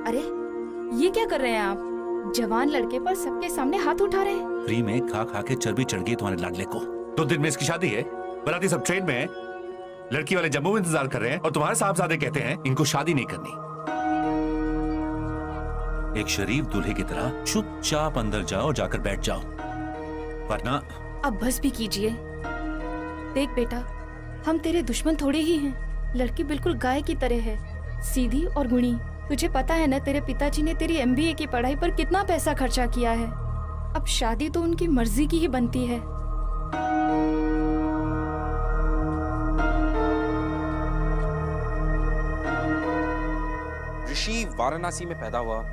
अरे ये क्या कर रहे हैं आप? जवान लड़के पर सबके सामने हाथ उठा रहे हैं। फ्री में खा खा के चर्बी चढ़ गई तुम्हारे लाडले को। 2 दिन में इसकी शादी है, बराती सब ट्रेन में है, लड़की वाले जम्मू में इंतजार कर रहे हैं और तुम्हारे साहबजादे कहते हैं इनको शादी नहीं करनी। एक शरीफ दूल्हे की तरह चुपचाप अंदर जाओ, जाकर बैठ जाओ, वरना। अब बस भी कीजिए। देख बेटा, हम तेरे दुश्मन थोड़े ही हैं। लड़की बिल्कुल गाय की तरह है, सीधी और गुणी। तुझे पता है ना, तेरे पिताजी ने तेरी MBA की पढ़ाई पर कितना पैसा खर्चा किया है। अब शादी तो उनकी मर्जी की ही बनती है। ऋषि वाराणसी में पैदा हुआ।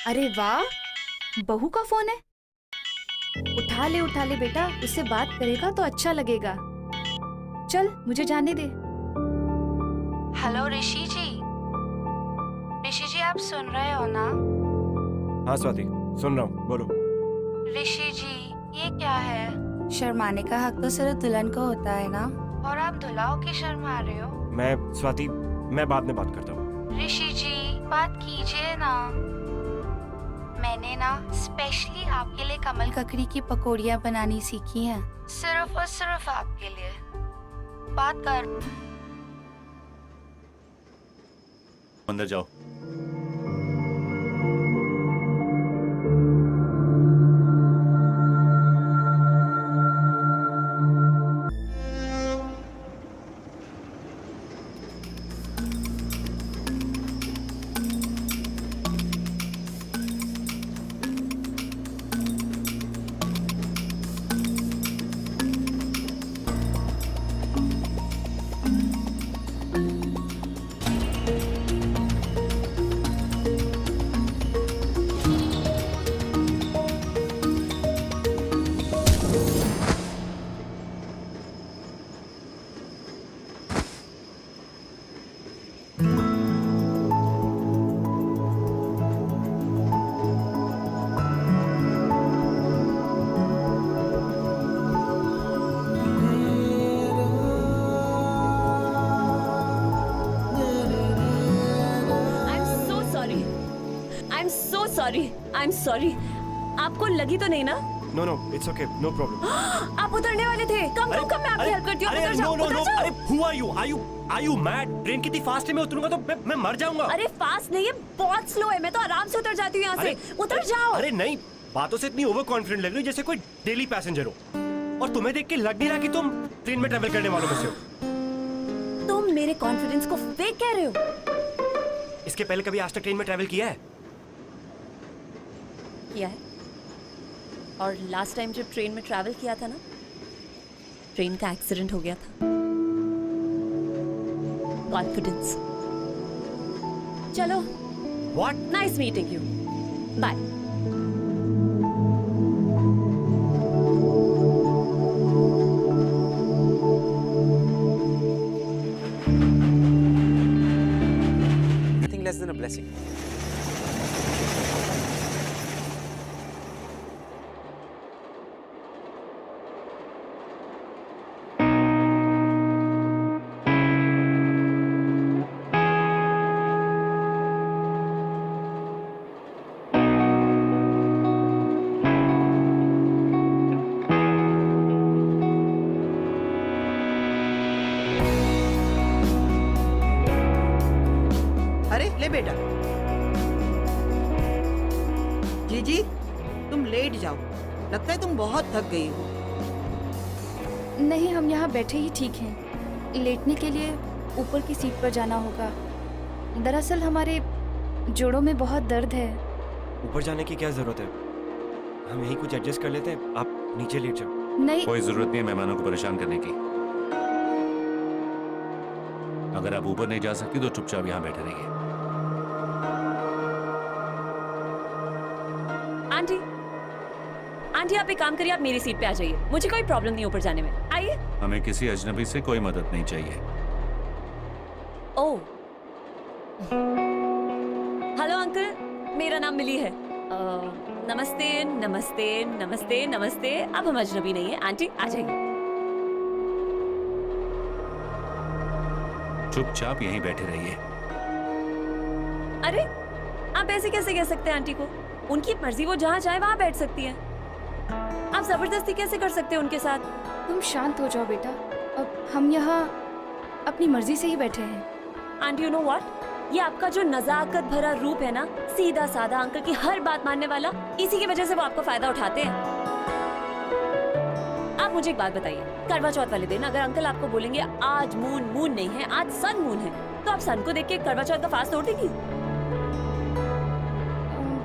अरे वाह, बहू का फोन है। उठा ले बेटा, उससे बात करेगा तो अच्छा लगेगा। चल मुझे जाने दे। हेलो ऋषि जी। ऋषि जी आप सुन रहे हो ना? हाँ स्वाति, सुन रहा हूँ, बोलो। ऋषि जी ये क्या है? शर्माने का हक तो सिर्फ दुल्हन को होता है ना, और आप दुल्हा की शर्मा रहे हो। मैं स्वाति, मैं बाद में बात करता हूँ। ऋषि जी बात कीजिए ना। मैंने ना स्पेशली आपके लिए कमल ककड़ी की पकौड़ियाँ बनानी सीखी हैं, सिर्फ और सिर्फ आपके लिए। बात कर। अंदर जाओ। I'm sorry. आपको लगी तो नहीं ना? No, it's okay, no problem. आप उतरने वाले थे। कम मैं आपकी हेल्प करती हूँ। उतर जाओ, उतर जाओ। अरे who are you? Are you mad? Train कितनी फास्ट है, मैं उतरूंगा तो मैं मर जाऊंगा। अरे फास्ट नहीं है, बहुत स्लो है। मैं तो आराम से उतर जाती हूँ यहाँ से। उतर जाओ। अरे नहीं, बातों से इतनी ओवर कॉन्फिडेंट लग रही हो जैसे कोई डेली पैसेंजर हो। और तुम्हें देख के लग नहीं रहा कि तुम ट्रेन में ट्रैवल करने वालों में से हो। तुम मेरे कॉन्फिडेंस को फेक कह रहे हो। इसके पहले कभी आज तक ट्रेन में ट्रैवल किया है? किया है। और लास्ट टाइम जब ट्रेन में ट्रैवल किया था ना, ट्रेन का एक्सीडेंट हो गया था। कॉन्फिडेंस। चलो। What? Nice meeting you. Bye. Nothing less than a blessing. अरे ले बेटा। जीजी तुम लेट जाओ, लगता है तुम बहुत थक गई हो। नहीं, हम यहाँ बैठे ही ठीक हैं। लेटने के लिए ऊपर की सीट पर जाना होगा। दरअसल हमारे जोड़ों में बहुत दर्द है। ऊपर जाने की क्या जरूरत है? हम यहीं कुछ एडजस्ट कर लेते हैं, आप नीचे लेट जाओ। नहीं, कोई जरूरत नहीं है मेहमानों को परेशान करने की। अगर आप ऊपर नहीं जा सकती तो चुपचाप यहाँ बैठे रहिए। आंटी, आंटी आप एक काम करिए, आप मेरी सीट पे आ जाइए। मुझे कोई प्रॉब्लम नहीं ऊपर जाने में। आइए। हमें किसी अजनबी से कोई मदद नहीं चाहिए। ओह, हेलो अंकल, मेरा नाम मिली है। नमस्ते नमस्ते नमस्ते नमस्ते। अब हम अजनबी नहीं है। आंटी आ जाइए। चुपचाप यहीं बैठे रहिए। अरे आप ऐसे कैसे कह सकते हैं आंटी को? उनकी मर्जी, वो जहाँ चाहे वहाँ बैठ सकती है। आप जबरदस्ती कैसे कर सकते हैं उनके साथ? तुम शांत हो जाओ बेटा। अब हम यहाँ अपनी मर्जी से ही बैठे हैं। एंड यू नो व्हाट, ये आपका जो नजाकत भरा रूप है ना, सीधा साधा अंकल की हर बात मानने वाला, इसी की वजह से वो आपका फायदा उठाते हैं। आप मुझे एक बात बताइए, करवा चौथ वाले दिन अगर अंकल आपको बोलेंगे आज मून नहीं है, आज सन मून है, तो आप सन को देख के करवा चौथ का फास्ट तोड़ देंगी?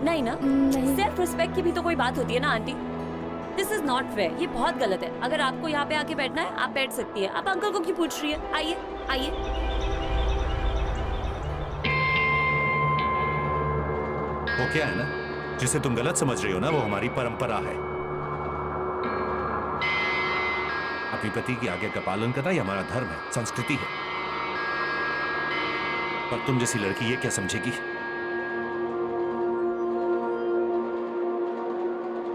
नहीं ना? नहीं। सेल्फ रिस्पेक्ट की भी तो कोई बात होती है ना aunty. This is not fair, ये बहुत गलत है। अगर आपको यहाँ पे आके बैठना है, आप बैठ सकती है। आप अंकल को क्यों पूछ रही है? आइए आइए। वो क्या है ना, जिसे तुम गलत समझ रही हो ना, वो हमारी परंपरा है। अपने पति की आज्ञा का पालन करना ये हमारा धर्म है, संस्कृति है। पर तुम जैसी लड़की ये क्या समझेगी?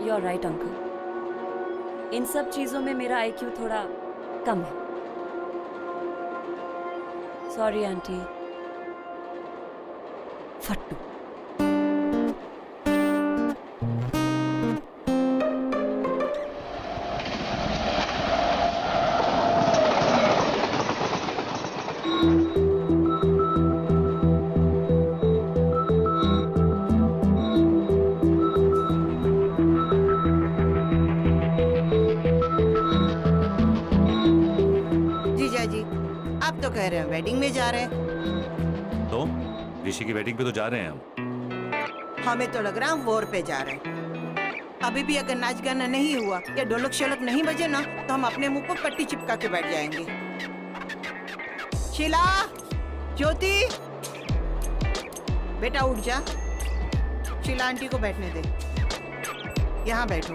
यू आर राइट अंकल, इन सब चीजों में मेरा IQ थोड़ा कम है। Sorry aunty. फट्टू। जीजा जी, आप तो कह रहे हैं वेडिंग में जा रहे हैं। तो ऋषि की वेडिंग पे तो जा रहे हैं हम। हमें तो लग रहा है हम वॉर पे जा रहे हैं। अभी भी अगर नाच गाना नहीं हुआ या ढोलक शोलक नहीं बजे ना, तो हम अपने मुंह पर पट्टी चिपका के बैठ जाएंगे। शीला, ज्योति, बेटा उठ जा। शीला आंटी को बैठने दे, यहाँ बैठो।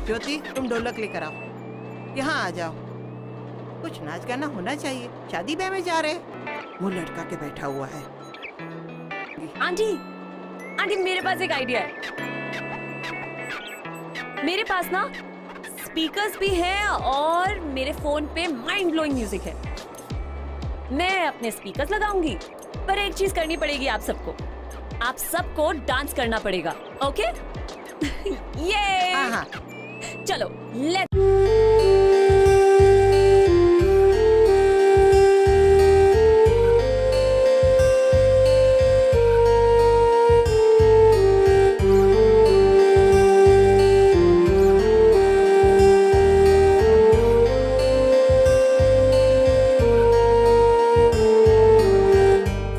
ज्योति, तुम ढोलक लेकर आओ, यहाँ आ जाओ। कुछ नाच गाना होना चाहिए, शादी ब्याह में जा रहे हैं। वो लड़का के बैठा हुआ है। आंटी, आंटी मेरे पास एक आइडिया है। मेरे पास ना स्पीकर्स भी हैं और मेरे फोन पे माइंड ब्लोइंग म्यूजिक है। मैं अपने स्पीकर्स लगाऊंगी, पर एक चीज करनी पड़ेगी आप सबको। आप सबको डांस करना पड़ेगा, ओके? ये हाँ। चलो लेट।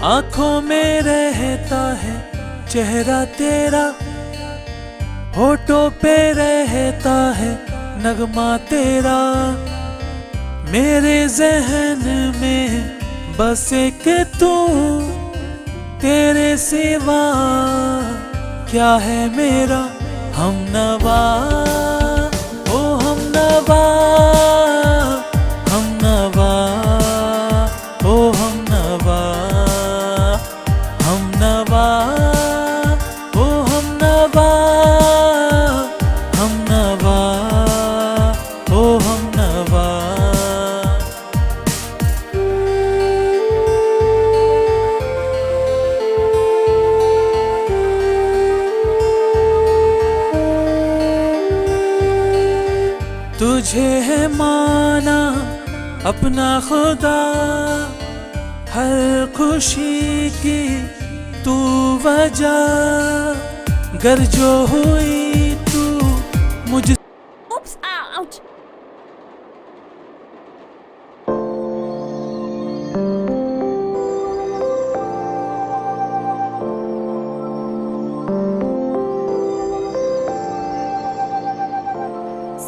आंखों में रहता है चेहरा तेरा, होठों पे रहता है नगमा तेरा। मेरे जहन में बस एक तू, तेरे सिवा क्या है मेरा हमनवा। ओ हमनवा, हमनवा, ओ हमनवा, हमनवा, ओ हमनवा, हमनवा, ओ हमनवा। तुझे है माना अपना खुदा, हर खुशी की तू वजह। गर जो हुई तू मुझ Oops, ouch.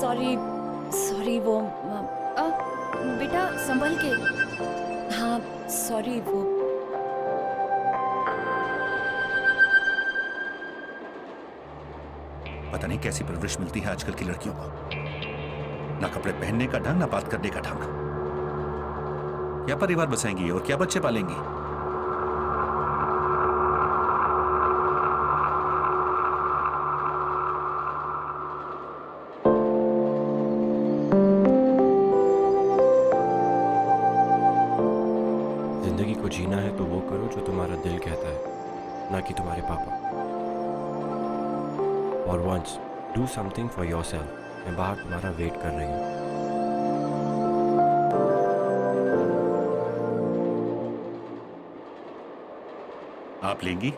सॉरी सॉरी, वो बेटा संभल के। हाँ सॉरी, वो पता नहीं कैसी परवरिश मिलती है आजकल की लड़कियों को। ना कपड़े पहनने का ढंग, ना बात करने का ढंग। क्या परिवार बसाएंगी और क्या बच्चे पालेंगी? जीना है तो वो करो जो तुम्हारा दिल कहता है, ना कि तुम्हारे पापा। और once do something for yourself. मैं बाहर तुम्हारा वेट कर रही हूँ। आप लेंगी?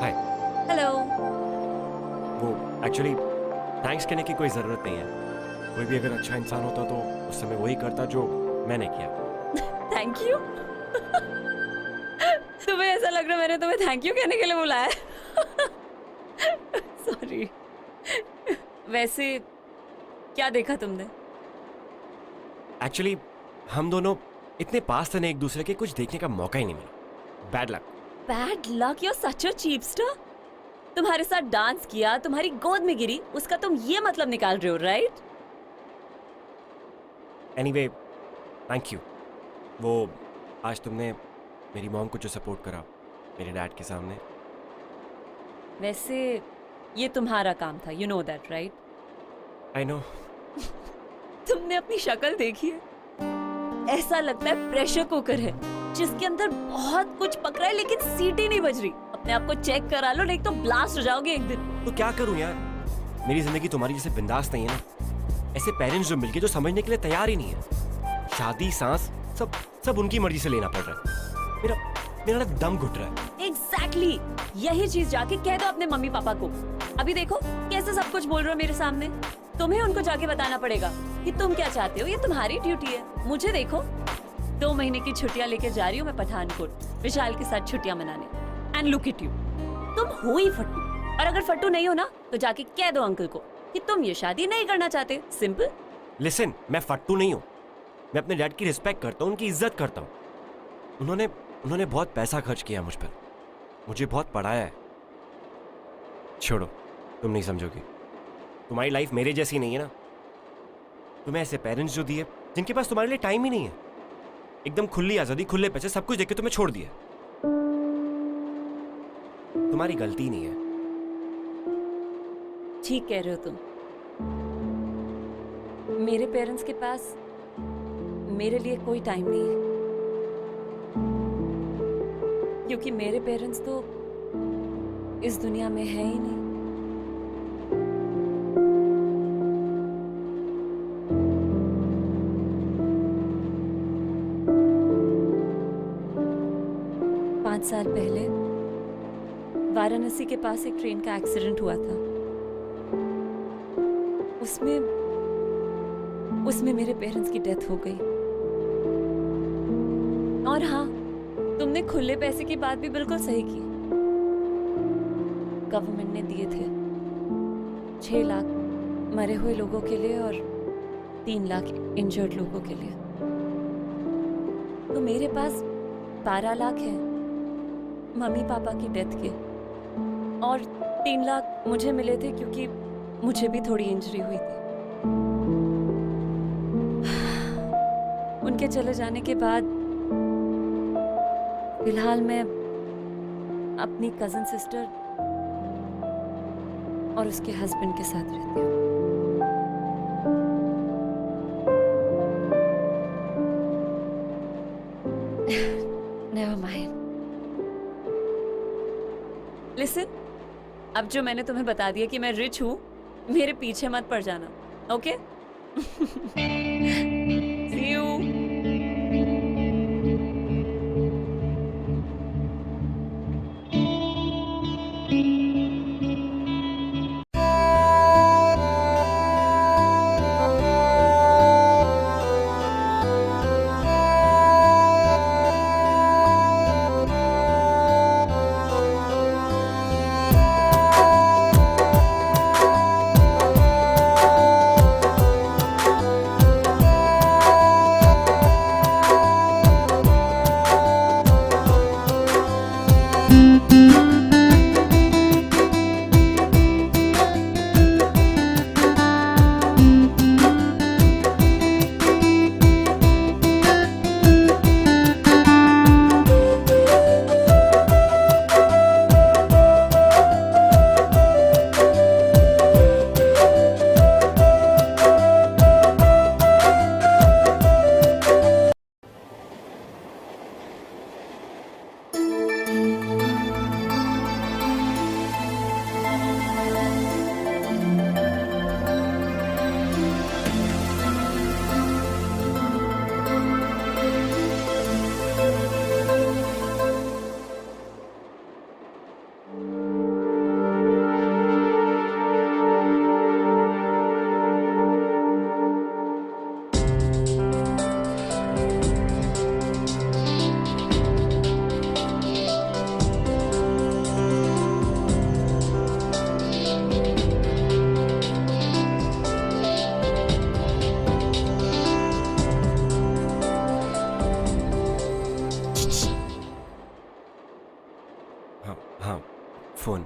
हाय। हेलो। वो एक्चुअली थैंक्स कहने की कोई ज़रूरत नहीं है। कोई भी अगर अच्छा इंसान होता तो उस समय वही करता जो मैंने किया। Thank you. तुम्हें ऐसा लग रहा है मैंने तुम्हें थैंक यू कहने के लिए बुलाया है। सॉरी। वैसे क्या देखा तुमने? एक्चुअली हम दोनों इतने पास थे ना एक दूसरे के, कुछ देखने का मौका ही नहीं मिला। Bad luck. Bad luck, you are such a cheapster. तुम्हारे साथ डांस किया, तुम्हारी गोद में गिरी, उसका तुम ये मतलब निकाल रहे हो, राइट? Anyway thank you. वो आज तुमने मेरी मॉम को जो सपोर्ट करा मेरे डैड के सामने। वैसे ये तुम्हारा काम था, you know that, right? I know. तुमने अपनी शक्ल देखी है? ऐसा लगता है प्रेशर कुकर है जिसके अंदर बहुत कुछ पक रहा है लेकिन सीटी नहीं बज रही। अपने आप को चेक करा लो, नहीं तो ब्लास्ट हो जाओगे एक दिन। तो क्या करूं यार, मेरी जिंदगी तुम्हारी जैसे बिंदास नहीं है ना। ऐसे पेरेंट्स जो मिलके जो समझने के लिए तैयार ही नहीं है। शादी, सांस, सब उनकी मर्जी से लेना पड़ रहा है। मेरा ना दम घुट रहा है। एग्जैक्टली यही चीज जाके कह दो अपने मम्मी पापा को। अभी देखो कैसे सब कुछ बोल रहे हो मेरे सामने। तुम्हें उनको जाके बताना पड़ेगा कि तुम क्या चाहते हो, ये तुम्हारी ड्यूटी है। मुझे देखो 2 महीने की छुट्टियां लेके जा रही हूँ मैं पठानकोट, विशाल के साथ छुट्टियां मनाने। एंड लुक एट यू, तुम हो ही फट्टू। और अगर फट्टू नहीं हो ना तो जाके कह दो अंकल को कि तुम ये शादी नहीं करना चाहते। सिंपल। लिसन, मैं फट्टू नहीं हूँ। मैं अपने डैड की रिस्पेक्ट करता हूँ, उनकी इज्जत करता हूँ। उन्होंने बहुत पैसा खर्च किया मुझ पर, मुझे बहुत पढ़ाया है। छोड़ो, तुम नहीं समझोगी। तुम्हारी लाइफ मेरे जैसी नहीं है ना। तुम्हें ऐसे पेरेंट्स जो दिए जिनके पास तुम्हारे लिए टाइम ही नहीं है। एकदम खुली आजादी, खुले पैसे, सब कुछ देख के तुम्हें छोड़ दिया। तुम्हारी गलती नहीं है। ठीक कह रहे हो तुम। मेरे पेरेंट्स के पास मेरे लिए कोई टाइम नहीं है, क्योंकि मेरे पेरेंट्स तो इस दुनिया में है ही नहीं। पाँच साल पहले वाराणसी के पास एक ट्रेन का एक्सीडेंट हुआ था। उसमें मेरे पेरेंट्स की डेथ हो गई। और हाँ, तुमने खुले पैसे की बात भी बिल्कुल सही की। गवर्नमेंट ने दिए थे 6 लाख मरे हुए लोगों के लिए और 3 लाख इंजर्ड लोगों के लिए। तो मेरे पास 12 लाख है मम्मी पापा की डेथ के, और 3 लाख मुझे मिले थे क्योंकि मुझे भी थोड़ी इंजरी हुई थी। उनके चले जाने के बाद फिलहाल मैं अपनी कजन सिस्टर और उसके हस्बैंड के साथ रहती हूँ। Never mind. Listen, अब जो मैंने तुम्हें बता दिया कि मैं रिच हूँ, मेरे पीछे मत पड़ जाना, ओके? See you. फोन।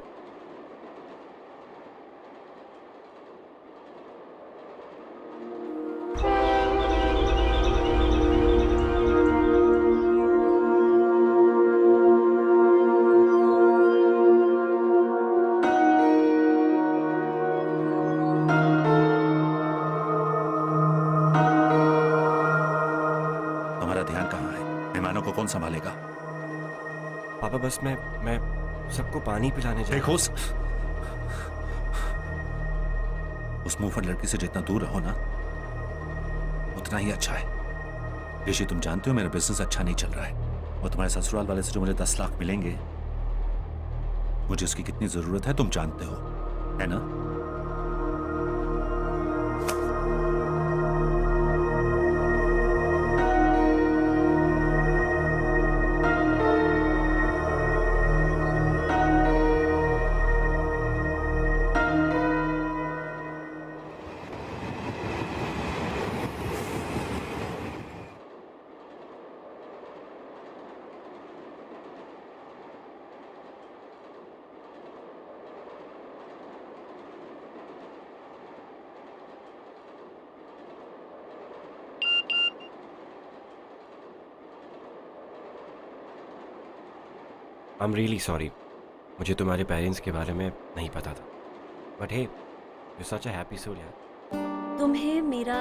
तुम्हारा ध्यान कहाँ है? मेहमानों को कौन संभालेगा? पापा बस मैं सबको पानी पिलाने जा देखो उस मुंहफट लड़की से जितना दूर रहो ना उतना ही अच्छा है। ऋषि, तुम जानते हो मेरा बिजनेस अच्छा नहीं चल रहा है और तुम्हारे ससुराल वाले से जो मुझे 10 लाख मिलेंगे मुझे उसकी कितनी जरूरत है तुम जानते हो, है ना? आई एम रियली सॉरी, मुझे तुम्हारे पेरेंट्स के बारे में नहीं पता था। But hey, you such a happy soul यार। तुम्हें मेरा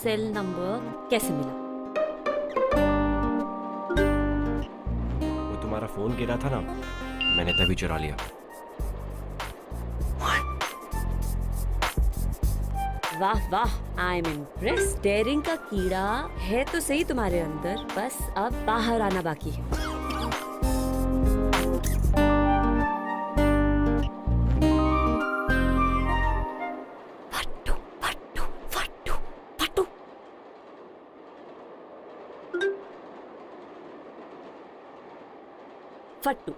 सेल नंबर कैसे मिला? वो तुम्हारा फोन गिरा था ना, मैंने तभी चुरा लिया। वाह वाह, आई एम इम्प्रेस। डेयरिंग का कीड़ा है तो सही तुम्हारे अंदर, बस अब बाहर आना बाकी है। फट्टू,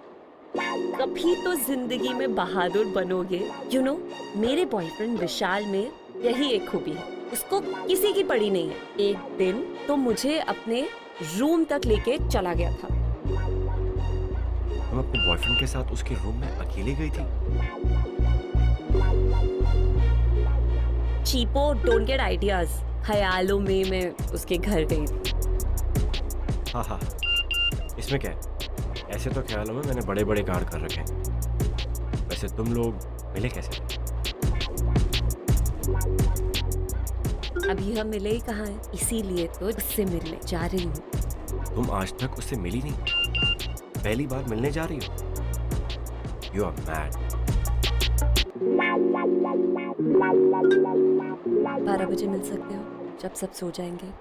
कभी तो जिंदगी में बहादुर बनोगे। यू नो, मेरे बॉयफ्रेंड विशाल में यही एक खूबी है, उसको किसी की पड़ी नहीं है। एक दिन तो मुझे अपने रूम तक लेके चला गया था। तुम अपने बॉयफ्रेंड के साथ उसके रूम में अकेले गई थी? चीपो, डोंट गेट आइडियाज। ख्यालों में मैं उसके घर गई थी। हाँ, इसमें क्या है? ऐसे तो ख्यालों में मैंने बड़े बड़े कांड कर रखे हैं। वैसे तुम लोग मिले कैसे? अभी हम मिले ही कहाँ हैं, इसीलिए तो उससे मिलने जा रही हूँ। तुम आज तक उससे मिली नहीं, पहली बार मिलने जा रही हो? You are mad. 12 बजे मिल सकते हो, जब सब सो जाएंगे।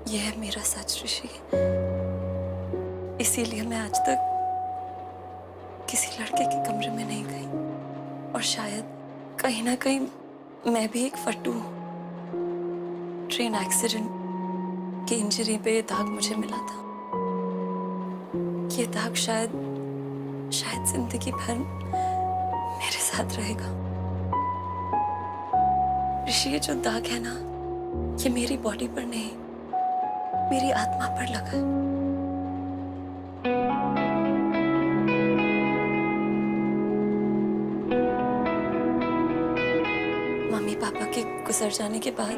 ये है मेरा सच ऋषि। इसीलिए मैं आज तक किसी लड़के के कमरे में नहीं गई और शायद कहीं ना कहीं मैं भी एक फट्टू हूँ। ट्रेन एक्सीडेंट की इंजरी पे ये दाग मुझे मिला था। ये दाग शायद जिंदगी भर मेरे साथ रहेगा। ऋषि, ये जो दाग है ना, ये मेरी बॉडी पर नहीं, मेरी आत्मा पर लगा है। मम्मी पापा के गुजर जाने के बाद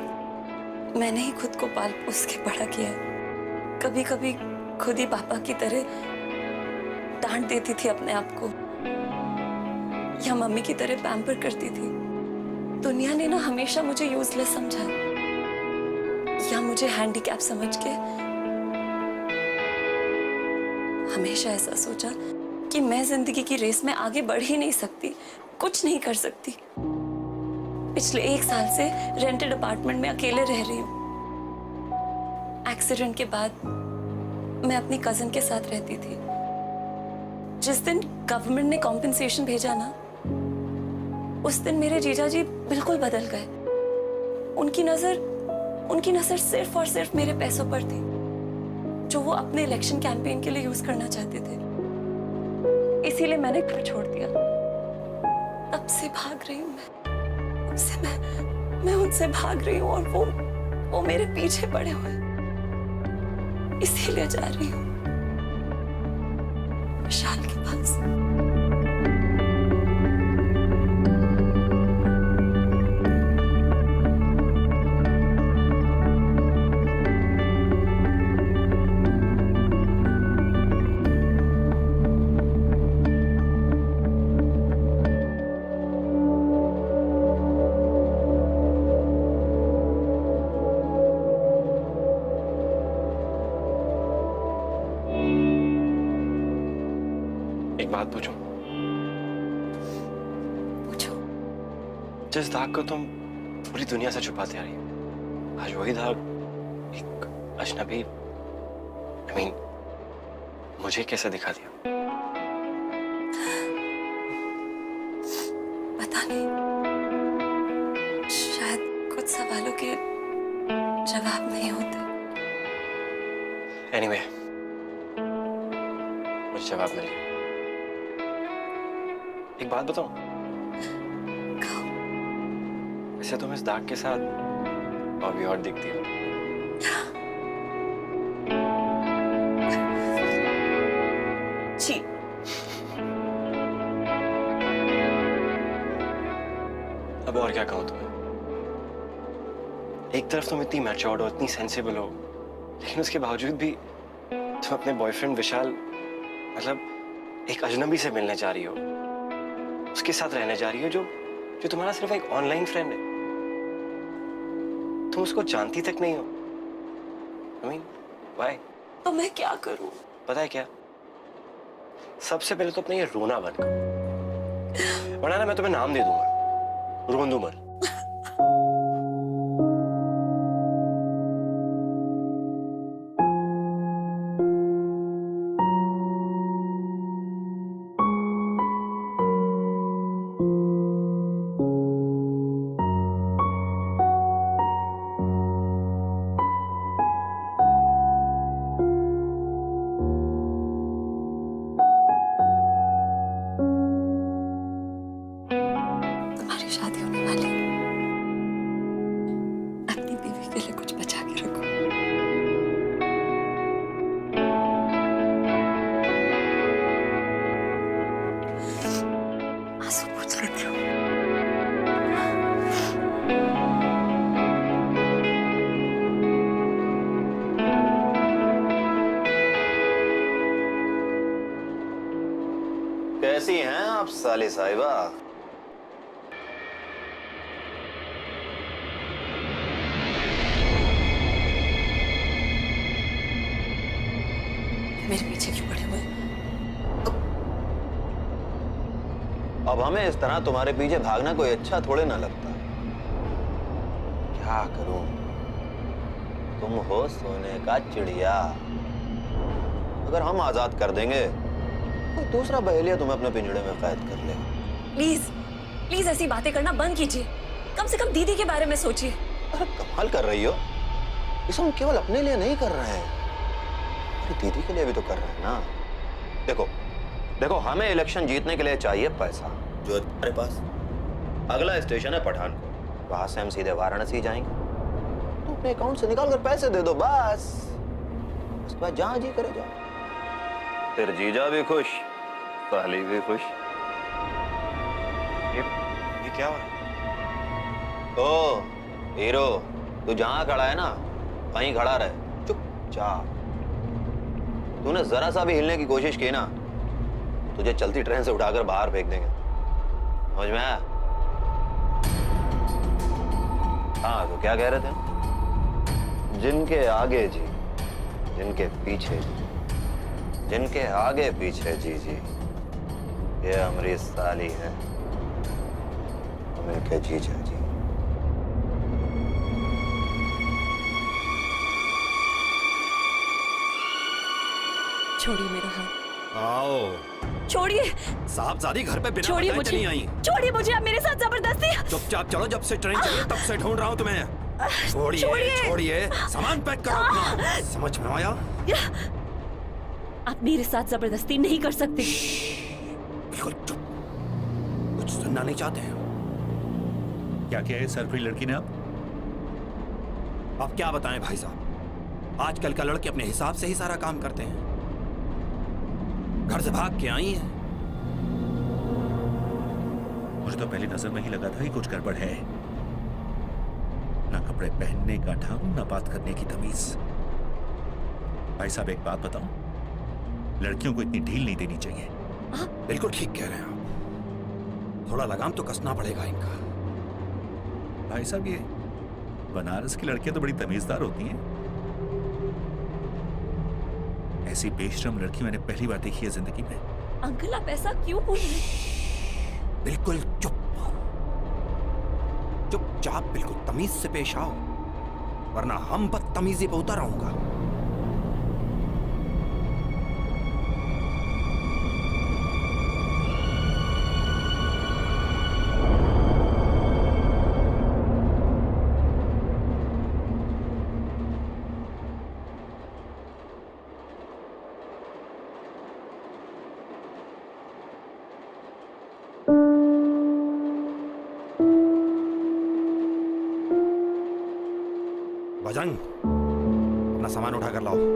मैंने ही खुद को पाल पोस के बड़ा किया है। कभी कभी खुद ही पापा की तरह डांट देती थी अपने आप को, या मम्मी की तरह पैम्पर करती थी। दुनिया ने ना हमेशा मुझे यूजलेस समझा, या मुझे हैंडीकैप समझ के हमेशा ऐसा सोचा कि मैं जिंदगी की रेस में आगे बढ़ ही नहीं सकती, कुछ नहीं कर सकती। पिछले 1 साल से रेंटेड अपार्टमेंट में अकेले रह रही हूँ। एक्सीडेंट के बाद मैं अपनी कजिन के साथ रहती थी। जिस दिन गवर्नमेंट ने कॉम्पेंसेशन भेजा ना, उस दिन मेरे जीजा जी बिल्कुल बदल गए। उनकी नजर सिर्फ और सिर्फ मेरे पैसों पर थी, जो वो अपने इलेक्शन कैंपेन के लिए यूज करना चाहते थे। इसीलिए मैंने घर छोड़ दिया। तब से भाग रही हूँ मैं उनसे भाग रही हूँ, और वो मेरे पीछे पड़े हुए हैं। इसीलिए जा रही हूँ विशाल के पास। एक बात पूछूं? पूछो। जिस दाग को तुम पूरी दुनिया से छुपाते आ रही हो, आज वही दाग एक अजनबी, मुझे कैसे दिखा दिया? पता नहीं, शायद कुछ सवालों के जवाब नहीं होते। एनीवे, मुझे जवाब मिल गया। एक बात बताऊं? कहो। वैसे तुम इस दाग के साथ और भी और दिखती हो। जी। अब और क्या कहूं तुम्हें? एक तरफ तुम इतनी मैच्योर्ड हो, इतनी सेंसिबल हो, लेकिन उसके बावजूद भी तुम अपने बॉयफ्रेंड विशाल, मतलब एक अजनबी से मिलने जा रही हो, उसके साथ रहने जा रही हो, जो तुम्हारा सिर्फ एक ऑनलाइन फ्रेंड है। तुम उसको जानती तक नहीं हो। व्हाई? तो मैं क्या करूं? पता है क्या? सबसे पहले तो अपना ये रोना बंद करो, वरना ना मैं तुम्हें नाम दे दूंगा, रोंदूमल। शादी होने वाली, अपनी बीवी के लिए कुछ बचा के रखो। आंसू पोंछ लेती हूँ। कैसी हैं आप साली साहिबा? मेरे पीछे क्यों पड़े हुए? अब हमें इस तरह तुम्हारे पीछे भागना कोई अच्छा थोड़े ना लगता। क्या करूं? तुम हो सोने का चिड़िया। अगर हम आजाद कर देंगे, कोई दूसरा बहेलिया तुम्हें अपने पिंजड़े में कैद कर ले। प्लीज प्लीज ऐसी बातें करना बंद कीजिए। कम से कम दीदी के बारे में सोचिए। अरे कमाल कर रही हो, इसे हम केवल अपने लिए नहीं कर रहे हैं, अरे दीदी के लिए भी तो कर रहे हैं ना। देखो देखो, हमें इलेक्शन जीतने के लिए चाहिए पैसा, जो है तुम्हारे पास। अगला स्टेशन है पठानकोट, वहां से हम सीधे वाराणसी जाएंगे। तो अपने अकाउंट से निकाल कर पैसे दे दो बस, उसके बाद जहां जी करे जाओ। फिर जीजा भी खुश, साली भी खुश। ये क्या हुआ? ओ हीरो, तू जहां खड़ा है ना वहीं खड़ा रहे, चुपचाप। तूने जरा सा भी हिलने की कोशिश की ना, तुझे चलती ट्रेन से उठाकर बाहर फेंक देंगे, समझ में आया? हाँ, तो क्या कह रहे थे? जिनके आगे जी, जिनके पीछे जी, जिनके आगे पीछे जी जी, ये हमारी साली है, हम इनके जीजा जी। छोड़िए मेरा हाथ, आओ। छोड़िए, साहबजादी घर पे बिना छोड़िए बताए मुझे, चली आई। छोड़िए मुझे, आप मेरे साथ जबरदस्ती। चुपचाप चलो, जब से ट्रेन चली तब से ढूंढ रहा हूँ तुम्हें। छोड़िए छोड़िए। छोड़िए, सामान पैक करो अपना। समझ में आया? आप मेरे साथ जबरदस्ती नहीं कर सकते। बिल्कुल चुप, कुछ सुनना नहीं चाहते हैं। क्या किया है सरप्री लड़की ने? अब क्या बताएं भाई साहब, आजकल का लड़के अपने हिसाब से ही सारा काम करते हैं। घर से भाग के आई हैं। मुझे तो पहली नजर में ही लगा था कि कुछ गड़बड़ है। ना कपड़े पहनने का ढंग, ना बात करने की तमीज। भाई साहब एक बात बताऊं, लड़कियों को इतनी ढील नहीं देनी चाहिए। बिल्कुल ठीक कह रहे हैं आप, थोड़ा लगाम तो कसना पड़ेगा इनका। भाई साहब ये बनारस की लड़कियां तो बड़ी तमीजदार होती हैं। ऐसी बेशरम लड़की मैंने पहली बार देखी है जिंदगी में। अंकल आप ऐसा क्यों बोल रहे हैं? बिल्कुल चुप, चुपचाप बिल्कुल तमीज से पेश आओ, वरना हम बदतमीजी पे उतर आऊंगा। बजरंग, अपना सामान उठा कर लाओ।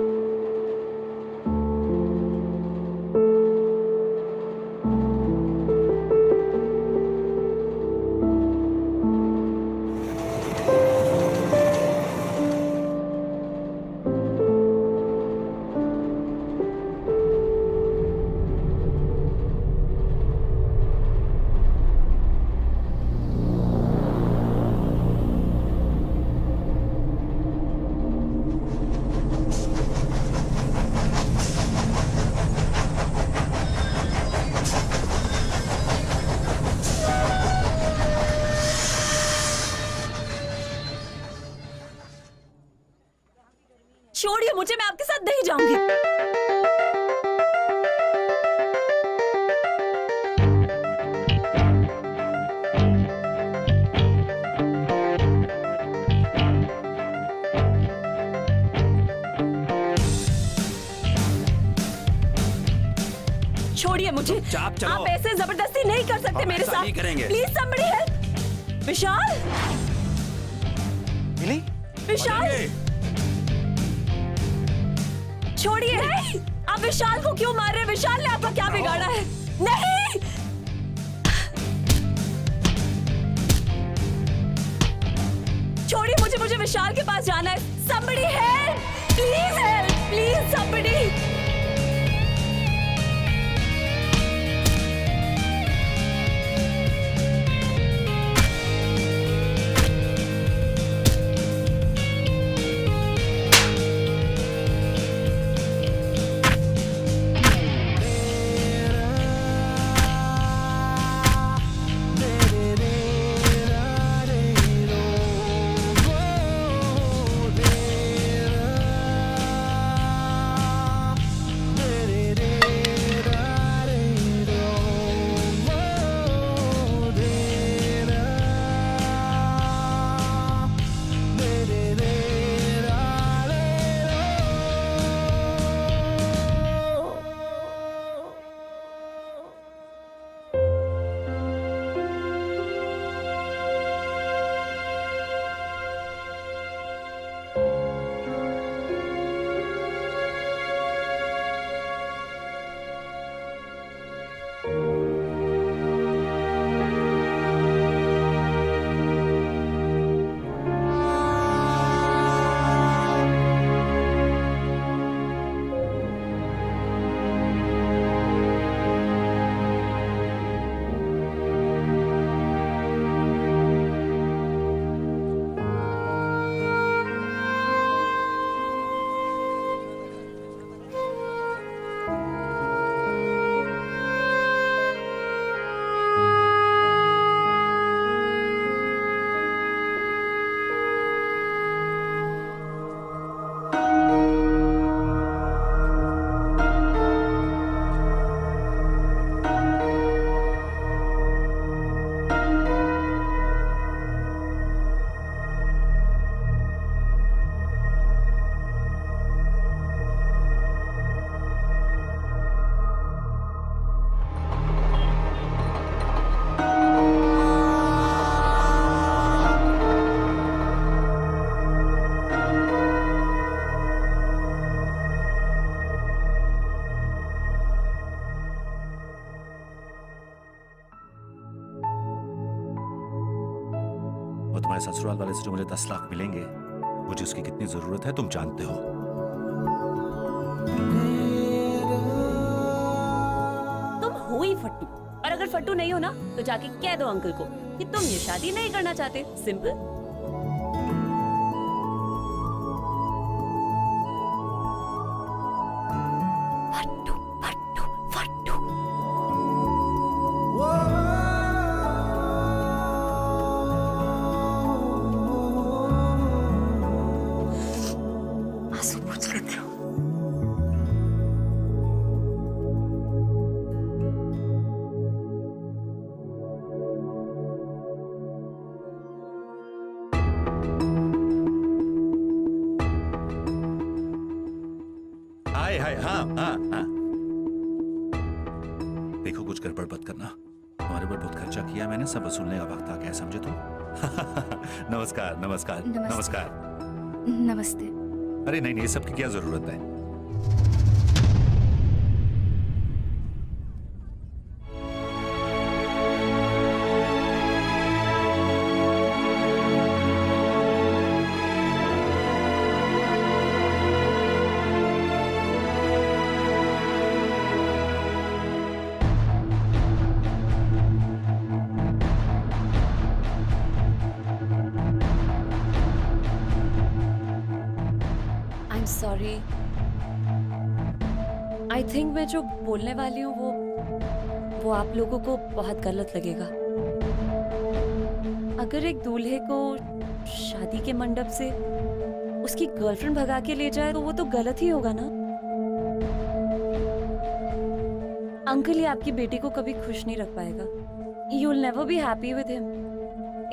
छोड़िए मुझे, मैं आपके साथ नहीं जाऊंगी। छोड़िए मुझे, चुपचाप चलो। आप ऐसे जबरदस्ती नहीं कर सकते हम मेरे ऐसा साथ। नहीं करेंगे। Please somebody help। विशाल, मिली? विशाल, छोड़िए। आप विशाल को क्यों मार रहे हैं? विशाल ने आपका क्या बिगाड़ा है? नहीं, छोड़िए मुझे, मुझे विशाल के पास जाना है। somebody help, please somebody। तुम्हारे ससुराल वाले से जो मुझे 10 लाख मिलेंगे, मुझे उसकी कितनी जरूरत है तुम जानते हो। तुम हो ही फट्टू, और अगर फट्टू नहीं हो ना तो जाके कह दो अंकल को कि तुम ये शादी नहीं करना चाहते। सिंपल। फट्टू फट्टू फट्टू। आंसू पूछ लेते हो। हाय हाय, हाँ हाँ हाँ। देखो कुछ गड़बड़ मत करना, तुम्हारे ऊपर बहुत खर्चा किया मैंने, सब वसूलने का वक्त आ गया, समझे तुम? नमस्कार नमस्कार नमस्ते। नमस्कार। नमस्ते। अरे नहीं नहीं, ये सब की क्या जरूरत है? I am sorry. I think मैं जो बोलने वाली हूँ वो आप लोगों को बहुत गलत लगेगा। अगर एक दूल्हे को शादी के मंडप से उसकी गर्लफ्रेंड भगा के ले जाए तो वो तो गलत ही होगा ना। अंकल ये आपकी बेटी को कभी खुश नहीं रख पाएगा। You will never be happy with him.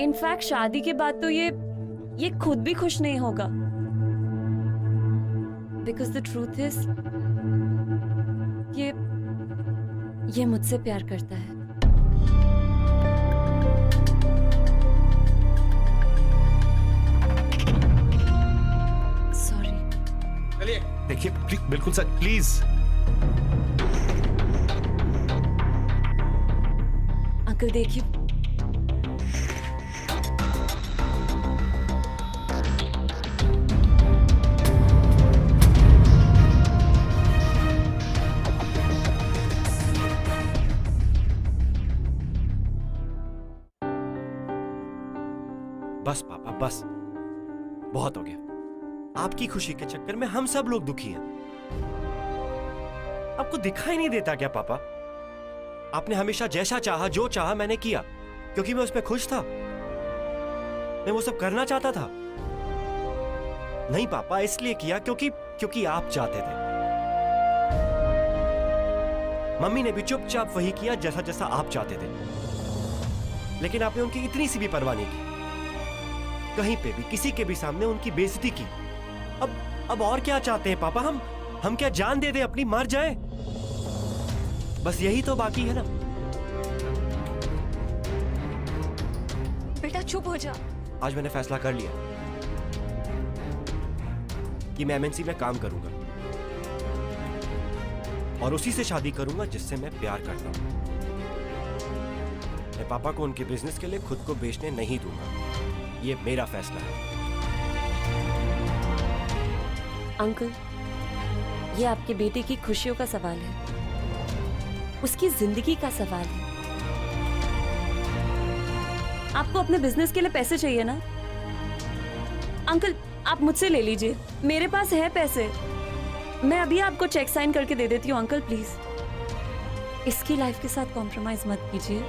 In fact शादी के बाद तो ये खुद भी खुश नहीं होगा। Because the truth is, ये मुझसे प्यार करता है। Sorry। चलिए। देखिए बिल्कुल सर, प्लीज। अंकल देखिए, बस पापा बस, बहुत हो गया। आपकी खुशी के चक्कर में हम सब लोग दुखी हैं। आपको दिखाई नहीं देता क्या पापा? आपने हमेशा जैसा चाहा, जो चाहा मैंने किया, क्योंकि मैं उसमें खुश था। मैं वो सब करना चाहता था। नहीं पापा, इसलिए किया क्योंकि आप चाहते थे। मम्मी ने भी चुपचाप वही किया जैसा जैसा आप चाहते थे, लेकिं आपने उनकी इतनी सी भी परवाह नहीं की। कहीं पे भी किसी के भी सामने उनकी बेइज्जती की। अब और क्या चाहते हैं पापा? हम क्या जान दे दे, अपनी मर जाए? बस यही तो बाकी है ना। बेटा चुप हो जा। आज मैंने फैसला कर लिया कि मैं एमएनसी में काम करूंगा और उसी से शादी करूंगा जिससे मैं प्यार करता हूं। मैं पापा को उनके बिजनेस के लिए खुद को बेचने नहीं दूंगा। ये मेरा फैसला है। अंकल ये आपके बेटे की खुशियों का सवाल है, उसकी जिंदगी का सवाल है। आपको अपने बिजनेस के लिए पैसे चाहिए ना अंकल, आप मुझसे ले लीजिए, मेरे पास है पैसे। मैं अभी आपको चेक साइन करके दे देती हूँ अंकल, प्लीज। इसकी लाइफ के साथ कॉम्प्रोमाइज मत कीजिए।